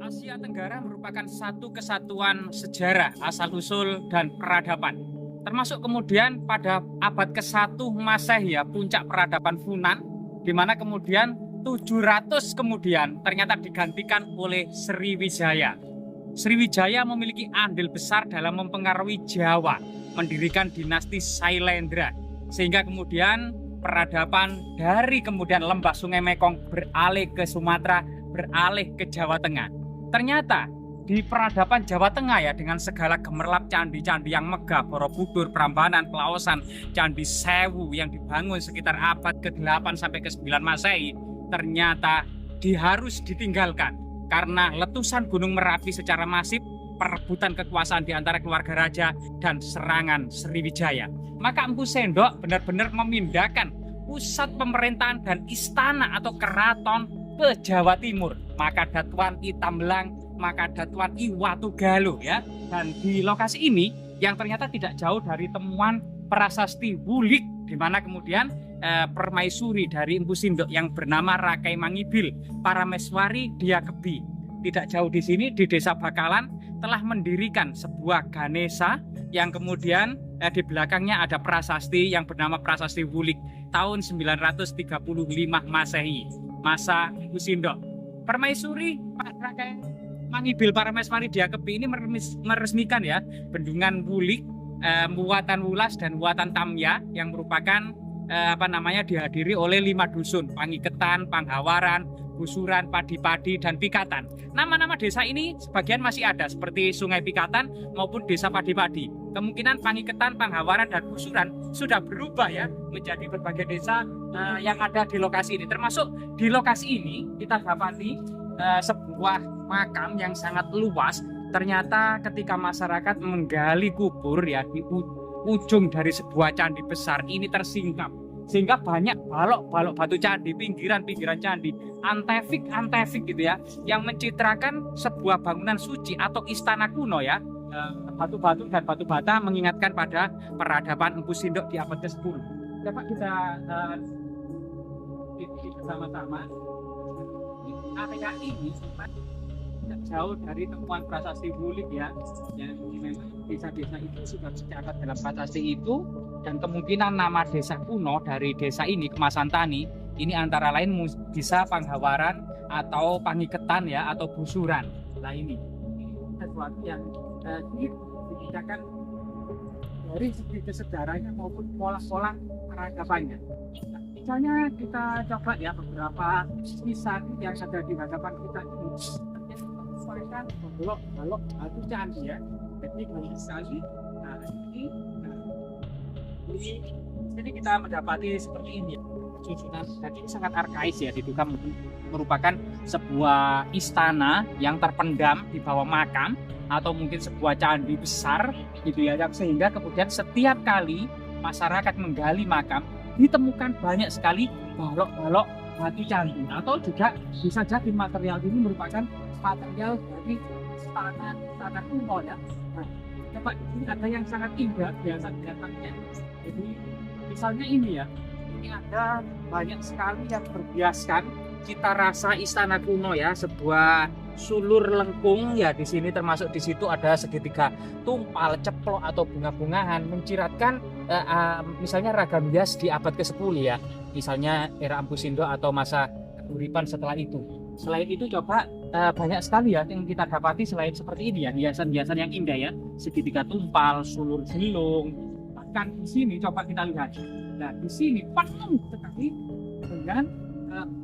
Asia Tenggara merupakan satu kesatuan sejarah, asal-usul, dan peradaban. Termasuk kemudian pada abad ke-1 Masehi ya, puncak peradaban Funan, di mana kemudian 700 kemudian ternyata digantikan oleh Sriwijaya. Sriwijaya memiliki andil besar dalam mempengaruhi Jawa, mendirikan dinasti Sailendra, sehingga kemudian peradaban dari kemudian lembah Sungai Mekong beralih ke Sumatera, beralih ke Jawa Tengah. Ternyata di peradaban Jawa Tengah ya, dengan segala gemerlap candi-candi yang megah, Borobudur, Prambanan, Pelaosan, Candi Sewu yang dibangun sekitar abad ke-8 sampai ke-9 Masehi, ternyata harus ditinggalkan karena letusan Gunung Merapi secara masif, perebutan kekuasaan di antara keluarga raja, dan serangan Sriwijaya. Maka Empu Sendok benar-benar memindahkan pusat pemerintahan dan istana atau keraton ke Jawa Timur, maka Datuan I Tambelang, maka Datuan I Watugalo ya. Dan di lokasi ini yang ternyata tidak jauh dari temuan prasasti Wulik, di mana kemudian permaisuri dari Empu Sindok yang bernama Rakai Mangibil Parameswari Diakebi. Tidak jauh di sini di Desa Bakalan telah mendirikan sebuah Ganesha yang kemudian di belakangnya ada prasasti yang bernama Prasasti Wulik tahun 935 Masehi, masa Empu Sindok. Permaisuri Rakai Mangibil Parameswari Diakebi ini meresmikan ya bendungan Wulik, Muatan Wulas dan Muatan Tamya yang merupakan dihadiri oleh 5 dusun: Pangiketan, Panghawaran, Busuran, Padi-Padi, dan Pikatan. Nama-nama desa ini sebagian masih ada seperti Sungai Pikatan maupun Desa Padi-Padi. Kemungkinan Pangiketan, Panghawaran, dan Busuran sudah berubah ya menjadi berbagai desa yang ada di lokasi ini. Termasuk di lokasi ini kita dapati sebuah makam yang sangat luas. Ternyata ketika masyarakat menggali kubur ya di ujung dari sebuah candi besar ini tersingkap, sehingga banyak balok-balok batu candi, pinggiran-pinggiran candi, antefik gitu ya, yang mencitrakan sebuah bangunan suci atau istana kuno ya. Batu-batu dan batu bata mengingatkan pada peradaban Empu Sindok di abad ke-10. Coba kita bersama-sama. Area ini tidak jauh dari temuan prasasti Wulik ya, yang memang desa-desa itu sudah tercatat dalam prasasti itu, dan kemungkinan nama desa kuno dari desa ini, Kemasan Tani, ini antara lain bisa Panghawaran atau Pangiketan ya, atau Busuran. Nah ini sesuatu yang dibicarakan dari segi kesejarahnya maupun pola-pola peradabannya. Nah, misalnya kita coba ya beberapa kisah yang ada di hadapan kita ini. Balok batu candi ya, jadi banyak sekali. Nah ini kita mendapati seperti ini ya, susunan. Dan ini sangat arkais ya, diduga merupakan sebuah istana yang terpendam di bawah makam atau mungkin sebuah candi besar gitu ya, sehingga kemudian setiap kali masyarakat menggali makam ditemukan banyak sekali balok-balok batu candi, atau juga bisa jadi material ini merupakan material dari istana kuno ya. Nah, coba ini ada yang sangat indah biasa datangnya. Jadi misalnya ini ya, ini ada banyak sekali yang berhiaskan cita rasa istana kuno ya, sebuah sulur lengkung ya di sini, termasuk di situ ada segitiga tumpal, ceplok atau bunga-bungaan menciratkan misalnya ragam hias di abad ke-10 ya, misalnya era Empu Sindok atau masa keuripan setelah itu. Selain itu coba banyak sekali ya yang kita dapati selain seperti ini ya, hiasan-hiasan yang indah ya, segitiga tumpal, sulur gelung. Bahkan di sini coba kita lihat. Nah, di sini penuh sekali dengan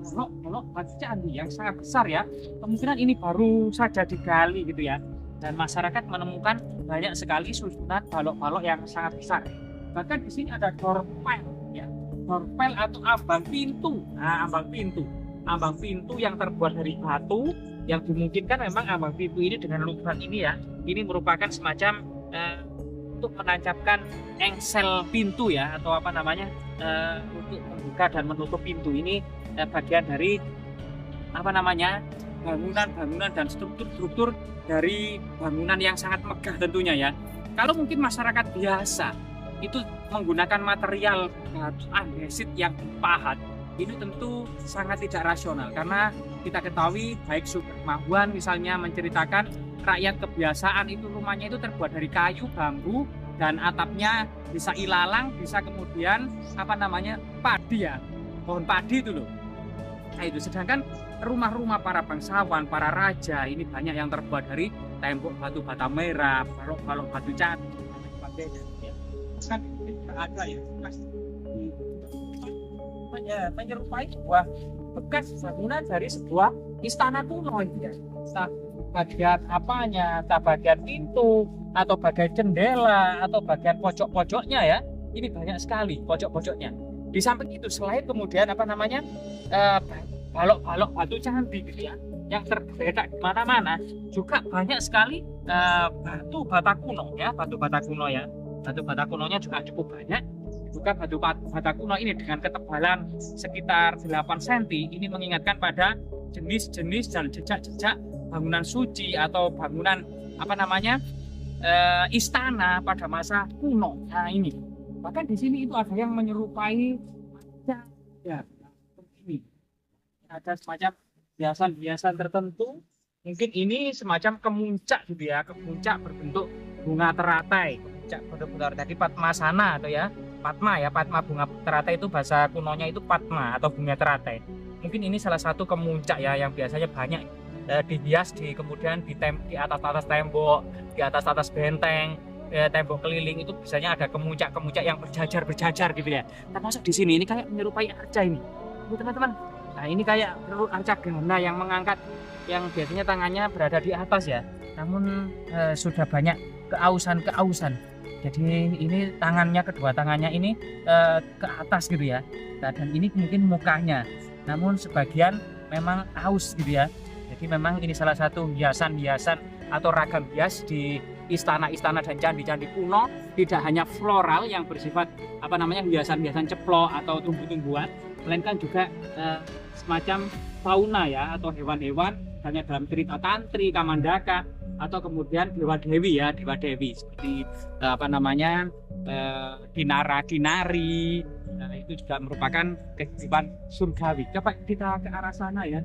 balok-balok batu candi yang sangat besar ya. Kemungkinan ini baru saja digali gitu ya. Dan masyarakat menemukan banyak sekali susunan balok-balok yang sangat besar. Bahkan di sini ada dorpel ya. Dorpel atau ambang pintu. Nah, ambang pintu yang terbuat dari batu, yang dimungkinkan memang ambang pintu ini dengan lubang ini ya, ini merupakan semacam untuk menancapkan engsel pintu ya, atau untuk membuka dan menutup pintu. Ini bagian dari bangunan-bangunan dan struktur-struktur dari bangunan yang sangat megah tentunya ya. Kalau mungkin masyarakat biasa itu menggunakan material batu andesit yang pahat, ini tentu sangat tidak rasional karena kita ketahui baik Sugeng Mahuan misalnya menceritakan rakyat kebiasaan itu rumahnya itu terbuat dari kayu, bambu, dan atapnya bisa ilalang, bisa kemudian padi ya, pohon padi itu loh. Nah itu, sedangkan rumah-rumah para bangsawan, para raja ini banyak yang terbuat dari tembok batu bata merah, balok-balok batu cantik dan sebagainya. Ya. Kan tidak ada ya, menyerupai sebuah bekas bangunan dari sebuah istana kuno ya. Entah bagian apanya, entah bagian pintu atau bagian jendela atau bagian pojok-pojoknya ya. Ini banyak sekali pojok-pojoknya. Di samping itu selain kemudian balok-balok batu candi gitu ya, yang tergeletak di mana-mana, juga banyak sekali batu bata kuno ya, batu bata kuno ya. Batu bata kunonya juga cukup banyak. Juga batu bata kuno ini dengan ketebalan sekitar 8 cm ini mengingatkan pada jenis-jenis dan jejak-jejak bangunan suci atau bangunan istana pada masa kuno. Nah ini bahkan di sini itu ada yang menyerupai ya ini ada semacam hiasan-hiasan tertentu, mungkin ini semacam kemuncak gitu ya, kemuncak berbentuk bunga teratai, kemuncak berbentuk tadi Padmasana atau ya Padma ya, Padma bunga teratai itu bahasa kunonya itu Padma atau bunga teratai. Mungkin ini salah satu kemuncak ya yang biasanya banyak dihias kemudian di atas tembok, di atas benteng, tembok keliling itu biasanya ada kemuncak-kemuncak yang berjajar gitu ya. Termasuk di sini ini kayak menyerupai arca ini, teman-teman. Nah ini kayak arca gana yang mengangkat, yang biasanya tangannya berada di atas ya. Namun sudah banyak keausan. Jadi ini kedua tangannya ini ke atas gitu ya. Nah, dan ini mungkin mukanya. Namun sebagian memang aus gitu ya. Jadi memang ini salah satu hiasan-hiasan atau ragam hias di istana-istana dan candi-candi kuno, tidak hanya floral yang bersifat hiasan-hiasan ceplok atau tumbuh-tumbuhan, melainkan juga semacam fauna ya atau hewan-hewan, misalnya dalam cerita Tantri, Kamandaka, atau kemudian dewa-dewi ya, dewa-dewi seperti Kinara-kinari. Nah, itu juga merupakan kehidupan surgawi. Coba kita ke arah sana ya.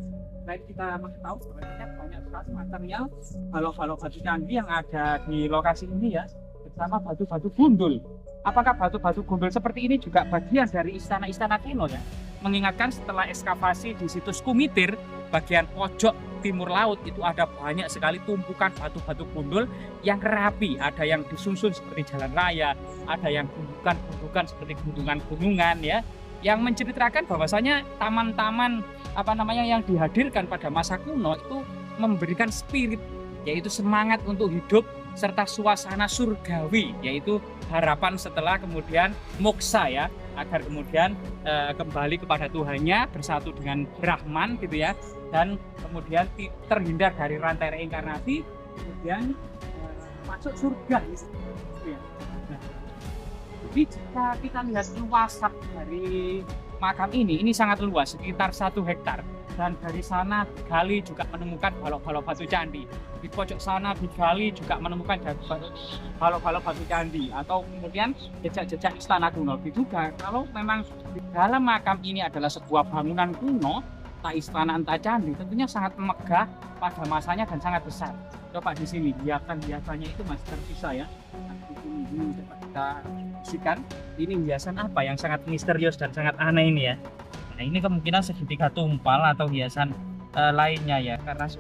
Selain kita mengetahui sebenarnya banyak sekali material balok-balok batu candi yang ada di lokasi ini ya, bersama batu-batu gundul. Apakah batu-batu gundul seperti ini juga bagian dari istana-istana kuno ya? Mengingatkan setelah ekskavasi di situs Kumitir, bagian pojok timur laut itu ada banyak sekali tumpukan batu-batu gundul yang rapi, ada yang disusun seperti jalan raya, ada yang gundukan seperti gunungan-gunungan ya, yang menceritakan bahwasanya taman-taman yang dihadirkan pada masa kuno itu memberikan spirit, yaitu semangat untuk hidup serta suasana surgawi, yaitu harapan setelah kemudian moksa ya, agar kemudian kembali kepada Tuhannya, bersatu dengan Brahman gitu ya, dan kemudian terhindar dari rantai reinkarnasi, kemudian masuk surga gitu ya. Nah, jadi jika kita lihat luasan dari makam ini sangat luas, sekitar 1 hektar. Dan dari sana digali juga menemukan balok-balok batu candi. Di pojok sana digali juga menemukan balok-balok batu candi. Atau kemudian jejak-jejak istana kuno. Diduga kalau memang di dalam makam ini adalah sebuah bangunan kuno, entah istana entah candi, tentunya sangat megah pada masanya dan sangat besar. Coba di sini hiasan-hiasannya itu masih tersisa ya. Ini dapat kita saksikan. Ini hiasan apa yang sangat misterius dan sangat aneh ini ya. Nah, ini kemungkinan segitiga tumpal atau hiasan lainnya ya, karena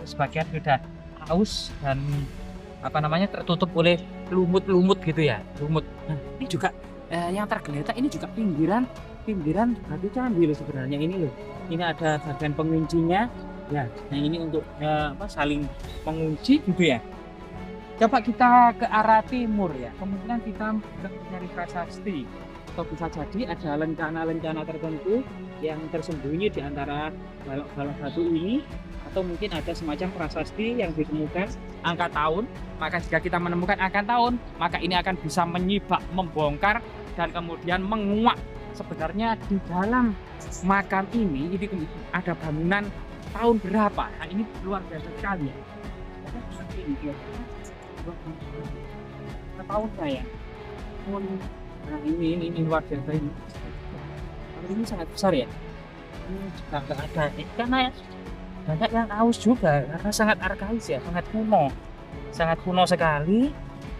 sebagian sudah aus dan tertutup oleh lumut-lumut gitu ya, lumut. Nah, ini juga yang tergeletak ini juga pinggiran batu candi loh sebenarnya ini loh. Ini ada bagian penguncinya ya. Nah, ini untuk saling mengunci gitu ya. Coba kita ke arah timur ya, kemungkinan kita mencari prasasti, atau bisa jadi ada lencana-lencana tertentu yang tersembunyi di antara balok-balok batu ini, atau mungkin ada semacam prasasti yang ditemukan angka tahun. Maka jika kita menemukan angka tahun, maka ini akan bisa menyibak, membongkar, dan kemudian menguak sebenarnya di dalam makam ini ada bangunan tahun berapa. Nah, ini luar biasa sekali ya. Tahun saya nah ini luar biasa ini sangat besar ya. Juga nggak ada nih, karena banyak yang aus juga karena sangat arkais ya, sangat kuno sekali.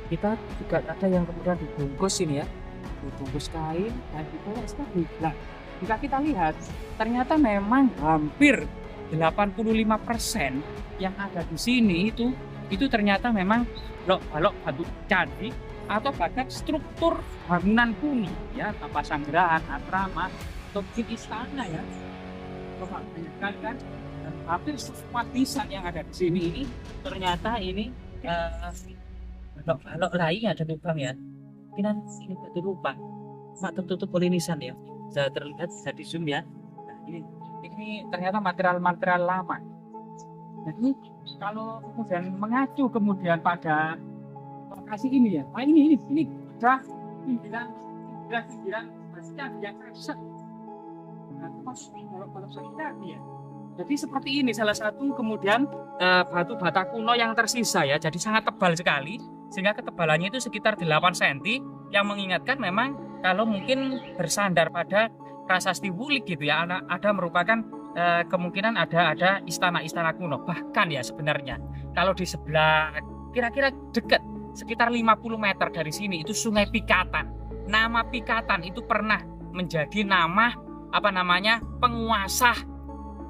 Kita juga ada yang kemudian dibungkus ini ya, dibungkus kain dan dibawa sekali. Nah, jika kita lihat ternyata memang hampir 85% yang ada di sini itu ternyata memang balok batu candi atau bahkan struktur bangunan kuno ya, pasanggrahan, asrama atau mungkin istana ya. Coba bayangkan kan, hampir semua desain yang ada di sini ini ternyata ini balok lain ada lubang ya. Mungkin ini batu lubang, tertutup oleh nisan ya. Bisa terlihat, bisa di zoom ya. Nah, ini ternyata material lama. Jadi kalau kemudian mengacu kemudian pada lokasi ini ya, nah ini sudah pinggiran pasca yang rusak. Nah, termasuk balok sekitar ya. Jadi seperti ini salah satu kemudian batu bata kuno yang tersisa ya. Jadi sangat tebal sekali sehingga ketebalannya itu sekitar 8 cm yang mengingatkan memang kalau mungkin bersandar pada prasasti Wulik gitu ya, ada merupakan kemungkinan ada istana-istana kuno. Bahkan ya sebenarnya kalau di sebelah kira-kira dekat sekitar 50 meter dari sini itu Sungai Pikatan. Nama Pikatan itu pernah menjadi nama penguasa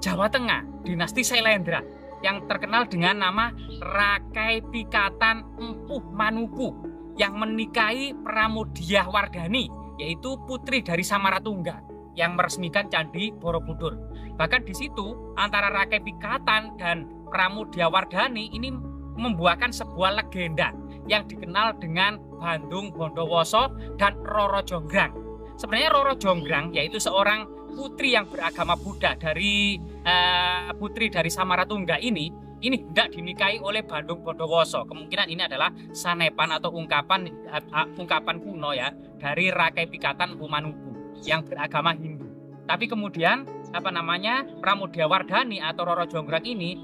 Jawa Tengah, dinasti Sailendra yang terkenal dengan nama Rakai Pikatan Empuh Manuku yang menikahi Pramudia Wardani, yaitu putri dari Samaratungga yang meresmikan Candi Borobudur. Bahkan di situ antara Rakai Pikatan dan Pramudia Wardani ini membuahkan sebuah legenda yang dikenal dengan Bandung Bondowoso dan Roro Jonggrang. Sebenarnya Roro Jonggrang yaitu seorang putri yang beragama Buddha dari putri dari Samaratungga ini hendak dinikahi oleh Bandung Bondowoso. Kemungkinan ini adalah sanepan atau ungkapan kuno ya dari Rakai Pikatan Empuh Manuku yang beragama Hindu. Tapi kemudian Pramudia Wardani atau Roro Jonggrang ini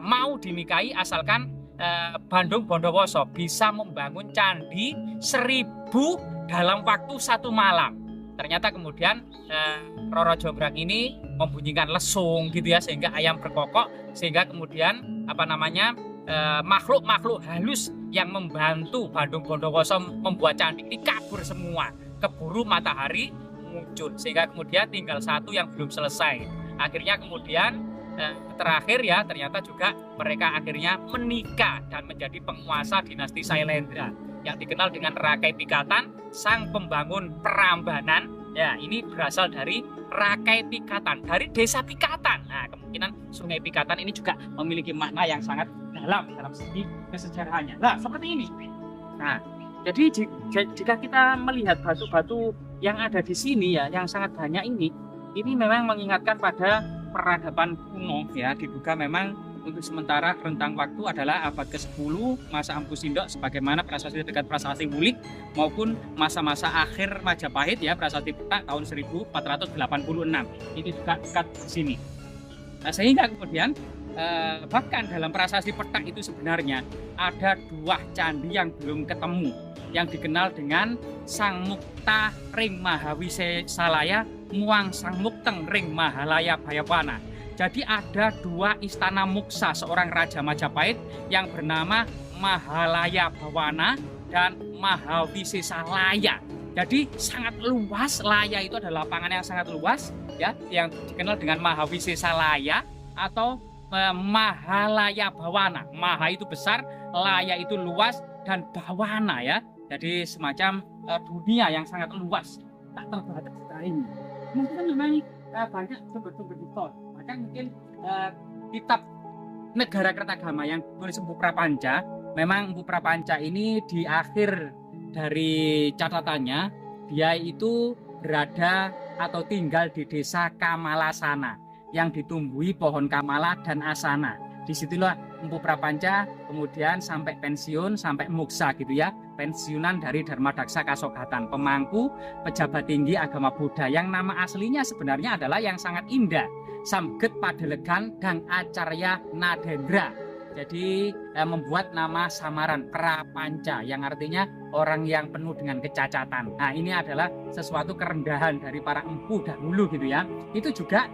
mau dinikahi asalkan Bandung Bondowoso bisa membangun candi 1000 dalam waktu 1 malam. Ternyata kemudian Roro Jonggrang ini membunyikan lesung gitu ya, sehingga ayam berkokok, sehingga kemudian makhluk-makhluk halus yang membantu Bandung Bondowoso membuat candi ini kabur semua, keburu matahari muncul, sehingga kemudian tinggal satu yang belum selesai. Akhirnya kemudian terakhir ya ternyata juga mereka akhirnya menikah dan menjadi penguasa dinasti Sailendra yang dikenal dengan Rakai Pikatan, sang pembangun Prambanan. Ya, ini berasal dari Rakai Pikatan, dari desa Pikatan. Nah, kemungkinan Sungai Pikatan ini juga memiliki makna yang sangat dalam segi kesejarahannya. Nah, seperti ini. Nah, jadi jika kita melihat batu-batu yang ada di sini ya, yang sangat banyak ini memang mengingatkan pada peradaban kuno ya. Diduga memang untuk sementara rentang waktu adalah abad ke-10 masa Empu Sindok sebagaimana prasasti dekat prasasti Wulik, maupun masa-masa akhir Majapahit ya, prasasti Petak tahun 1486 itu juga dekat di sini. Nah, sehingga kemudian bahkan dalam prasasti Petak itu sebenarnya ada 2 candi yang belum ketemu yang dikenal dengan Sang Mukta Ring Mahawise Salaya Muang Sang Mukteng Ring Mahalaya Bayawana. Jadi ada 2 istana muksa seorang raja Majapahit yang bernama Mahalaya Bawana dan Mahawise Salaya. Jadi sangat luas, Laya itu adalah lapangan yang sangat luas ya, yang dikenal dengan Mahawise Salaya atau Mahalaya Bawana. Maha itu besar, Laya itu luas, dan Bawana ya. Jadi semacam dunia yang sangat luas, tak terbatas ini. Mungkin memang banyak sumber-sumber historis. Maka mungkin kitab Negara Kertagama yang tulis Empu Prapanca, memang Empu Prapanca ini di akhir dari catatannya dia itu berada atau tinggal di desa Kamalasana yang ditumbuhi pohon kamala dan asana. Disitulah Empu Prapanca kemudian sampai pensiun, sampai muksa gitu ya, pensiunan dari Dharma Daksa Kasogatan, pemangku pejabat tinggi agama Buddha yang nama aslinya sebenarnya adalah yang sangat indah, Samget Padelegan dan Acarya Nadendra. Jadi membuat nama samaran Prapanca yang artinya orang yang penuh dengan kecacatan. Nah, ini adalah sesuatu kerendahan dari para empu dahulu gitu ya. Itu juga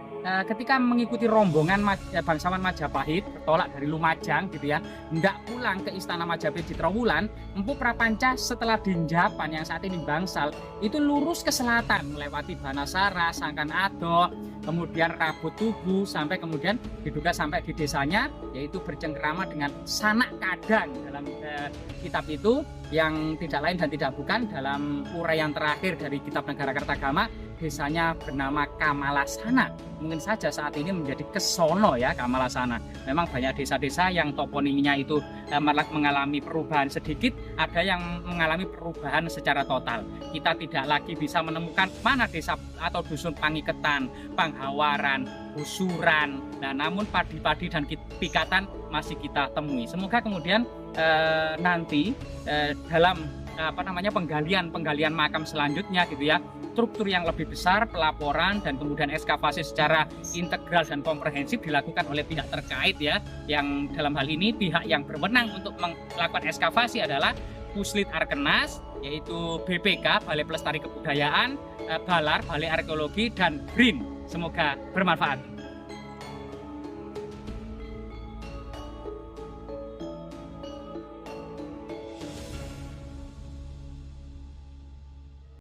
ketika mengikuti rombongan bangsawan Majapahit bertolak dari Lumajang gitu ya, hendak pulang ke istana Majapahit di Trowulan, Empu Prapanca setelah Dinjapan yang saat ini Bangsal itu lurus ke selatan melewati Banasara, Sangkan Ado, kemudian Rabut Tugu, sampai kemudian diduga sampai di desanya, yaitu bercengkerama dengan Sanak Kadang dalam kitab itu, yang tidak lain dan tidak bukan dalam uraian terakhir dari kitab Negara Kertagama, desanya bernama Kamalasana. Mungkin saja saat ini menjadi Kesono ya, Kamalasana. Memang banyak desa-desa yang toponiminya itu mengalami perubahan sedikit, ada yang mengalami perubahan secara total. Kita tidak lagi bisa menemukan mana desa atau dusun Pangiketan, Panghawaran, Busuran. Nah, namun padi-padi dan pikatan masih kita temui. Semoga kemudian nanti dalam penggalian makam selanjutnya gitu ya, struktur yang lebih besar, pelaporan dan kemudian ekskavasi secara integral dan komprehensif dilakukan oleh pihak terkait ya, yang dalam hal ini pihak yang berwenang untuk melakukan ekskavasi adalah Puslit Arkenas, yaitu BPK Balai Pelestari Kebudayaan, Balar Balai Arkeologi, dan BRIN. Semoga bermanfaat.